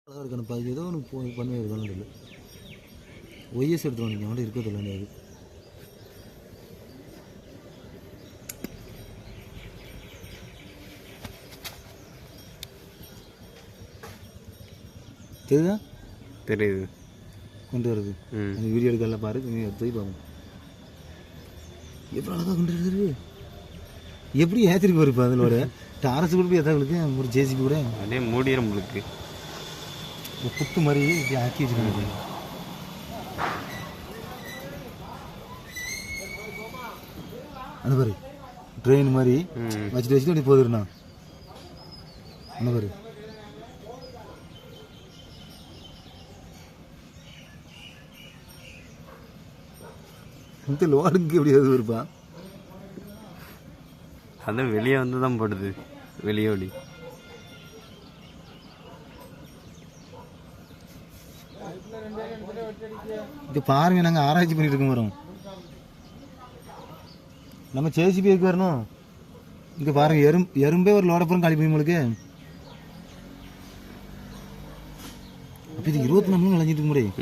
அழகாக இருக்கணும் அது ஏதோ ஒன்று பண்ணவே இருக்கான்னு இல்லை ஒய்எஸ் எடுத்துருவோம் நீங்கள் அவன்கிட்ட இருக்கிறது இல்லை அது தெரியுதா தெரியுது கொண்டு வருது அந்த வீடியோ எடுக்கலாம் பாரு போய் பாருங்க எவ்வளோ அழகாக கொண்டு வருது எப்படி ஏற்றிருக்கு வருப்பா அதில் ஒரு டாரஸ் கூட போய் எதாவது ஒரு ஜேசிபி கூட அதே மூடிடும் உங்களுக்கு புட்டு மாதிரி இப்படி ஆக்கி வச்சுருக்காங்க அந்த பாரு ட்ரெயின் மாதிரி வச்சுட்டு அப்படி போதுண்ணா அந்த பாரு இந்த லோடுக்கு எப்படி எது வருப்பா அதான் வெளியே வந்து தான் போடுது வெளியோடி இது பாருங்க நாங்கள் ஆராய்ச்சி பண்ணிட்டு இருக்க போகிறோம் நம்ம ஜேசிபி எதுக்கு வரணும் இங்கே பாருங்க எறும்பே ஒரு லோடப்புறம் காலி போய் உங்களுக்கு அப்போ இது 24 மணி விளைஞ்சிட்டு இருக்க முடியும்